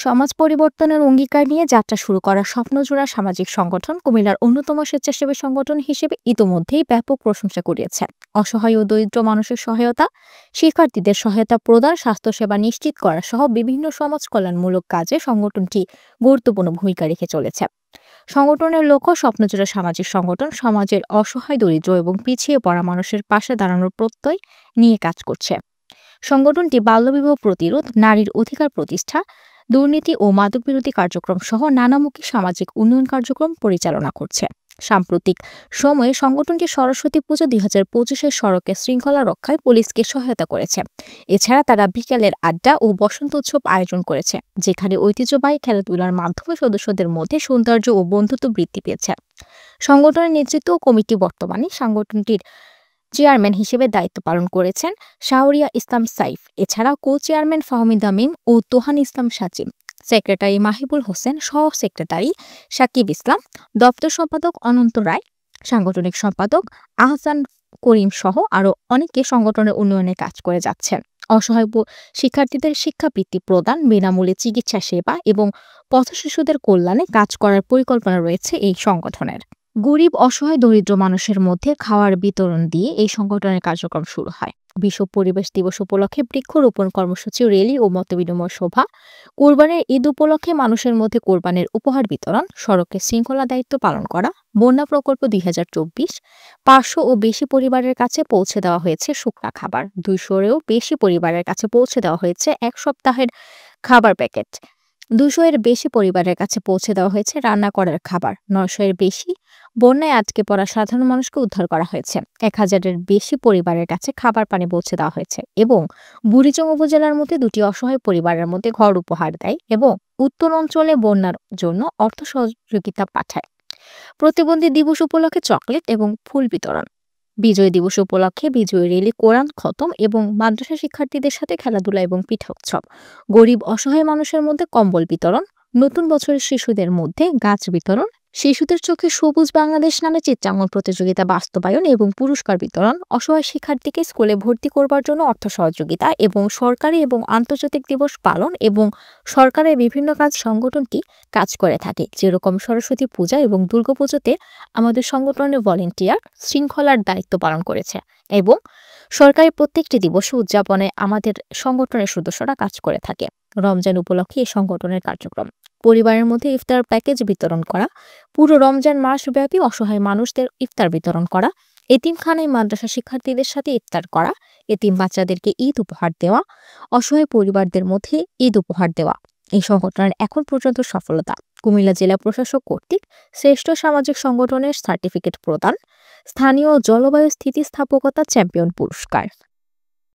সমাজ পরিবর্তনের অঙ্গীকার নিয়ে যাত্রা শুরু করা স্বপ্নজোড়া সামাজিক সংগঠন কুমিল্লার অন্যতম স্বেচ্ছাসেবী সংগঠন হিসেবে ইতোমধ্যেই ব্যাপক প্রশংসা কুড়িয়েছে। অসহায় ও দরিদ্র মানুষের সহায়তা, শিক্ষার্থীদের সহায়তা প্রদান, স্বাস্থ্যসেবা নিশ্চিত করা সহ বিভিন্ন সমাজ কল্যাণমূলক কাজে সংগঠনটি গুরুত্বপূর্ণ ভূমিকা রেখে চলেছে। সংগঠনের লক্ষ্য স্বপ্নজোড়া সামাজিক সংগঠন সমাজের অসহায়, দরিদ্র এবং পিছিয়ে পড়া মানুষের পাশে দাঁড়ানোর প্রত্যয় নিয়ে কাজ করছে। সংগঠনটি বাল্যবিবাহ প্রতিরোধ, নারীর অধিকার প্রতিষ্ঠা, দুর্নীতি ও মাদক বিরোধী কার্যক্রম সহ নানামুখী সামাজিক উন্নয়ন কার্যক্রম পরিচালনা করছে। সাম্প্রতিক সময়ে সংগঠনটি সরস্বতী পুজো 2025-এর সড়কে শৃঙ্খলা রক্ষায় পুলিশকে সহায়তা করেছে। এছাড়া তারা বিকেলের আড্ডা ও বসন্ত উৎসব আয়োজন করেছে, যেখানে ঐতিহ্যবাহী খেলাধুলার মাধ্যমে সদস্যদের মধ্যে সৌন্দর্য ও বন্ধুত্ব বৃদ্ধি পেয়েছে। সংগঠনের নেতৃত্ব ও কমিটি বর্তমানে সংগঠনটির চেয়ারম্যান হিসেবে দায়িত্ব পালন করেছেন শাহরিয়া ইসলাম সাইফ। এছাড়া কো চেয়ারম্যান ফাহমিদা মিম ও তোহান ইসলাম সাচিম, সেক্রেটারি মাহিবুল হোসেন, সহ সেক্রেটারি সাকিব ইসলাম, দপ্তর সম্পাদক অনন্ত রায়, সাংগঠনিক সম্পাদক আহসান করিম সহ আরও অনেকে সংগঠনের উন্নয়নে কাজ করে যাচ্ছেন। অসহায় শিক্ষার্থীদের শিক্ষাবৃত্তি প্রদান, বিনামূল্যে চিকিৎসা সেবা এবং পথশিশুদের কল্যাণে কাজ করার পরিকল্পনা রয়েছে এই সংগঠনের। গরিব, অসহায়, দরিদ্র মানুষের মধ্যে খাওয়ার বিতরণ দিয়ে এই সংগঠনের কার্যক্রম শুরু হয়। বিশ্ব পরিবেশ দিবস উপলক্ষে বৃক্ষরোপণ কর্মসূচি, রেলি ও মতবিনিময় সভা, কোরবানির ঈদ উপলক্ষে মানুষের মধ্যে কোরবানির উপহার বিতরণ, সড়কে শৃঙ্খলা দায়িত্ব পালন করা, বন্যা প্রকল্প 2024, 500 ও বেশি পরিবারের কাছে পৌঁছে দেওয়া হয়েছে শুকনা খাবার, 200-এরও বেশি পরিবারের কাছে পৌঁছে দেওয়া হয়েছে এক সপ্তাহের খাবার প্যাকেট, 200-এর বেশি পরিবারের কাছে পৌঁছে দেওয়া হয়েছে রান্না করার খাবার, 900-এর বেশি বন্যায় আটকে পড়া সাধারণ মানুষকে উদ্ধার করা হয়েছে, 1000-এর বেশি পরিবারের কাছে খাবার পানি পৌঁছে দেওয়া হয়েছে এবং বুড়িচং উপজেলার মধ্যে 2টি অসহায় পরিবারের মধ্যে ঘর উপহার দেয় এবং উত্তর অঞ্চলে বন্যার জন্য অর্থ সহযোগিতা পাঠায়। প্রতিবন্ধী দিবস উপলক্ষে চকলেট এবং ফুল বিতরণ, বিজয় দিবস উপলক্ষে বিজয় রেলি, কোরআন খতম এবং মাদ্রাসা শিক্ষার্থীদের সাথে খেলাধুলা এবং পিঠা উৎসব, গরিব অসহায় মানুষের মধ্যে কম্বল বিতরণ, নতুন বছরের শিশুদের মধ্যে গাছ বিতরণ, শিশুদের চোখে সবুজ বাংলাদেশ নামে চিত্রাঙ্কন প্রতিযোগিতা বাস্তবায়ন এবং পুরস্কার বিতরণ, অসহায় শিক্ষার্থীকে স্কুলে ভর্তি করবার জন্য অর্থ সহযোগিতা এবং সরকারি এবং আন্তর্জাতিক দিবস পালন এবং সরকারের বিভিন্ন কাজ সংগঠনটি কাজ করে থাকে। যেরকম সরস্বতী পূজা এবং দুর্গাপুজোতে আমাদের সংগঠনের ভলেন্টিয়ার শৃঙ্খলার দায়িত্ব পালন করেছে এবং সরকারি প্রত্যেকটি দিবস উদযাপনে আমাদের সংগঠনের সদস্যরা কাজ করে থাকে। রমজান উপলক্ষে এই সংগঠনের কার্যক্রম, পরিবারের মধ্যে ইফতার প্যাকেজ বিতরণ করা, পুরো রমজান মাস ব্যাপী অসহায় মানুষদের ইফতার বিতরণ করা, এতিমখানায় মাদ্রাসা শিক্ষার্থীদের সাথে ইফতার করা, এতিম বাচ্চাদেরকে ঈদ উপহার দেওয়া, অসহায় পরিবারদের মধ্যে ঈদ উপহার দেওয়া এই সংগঠনের এখন পর্যন্ত সফলতা। কুমিল্লা জেলা প্রশাসক কর্তৃক শ্রেষ্ঠ সামাজিক সংগঠনের সার্টিফিকেট প্রদান, স্থানীয় জলবায়ু স্থিতিস্থাপকতা চ্যাম্পিয়ন পুরস্কার।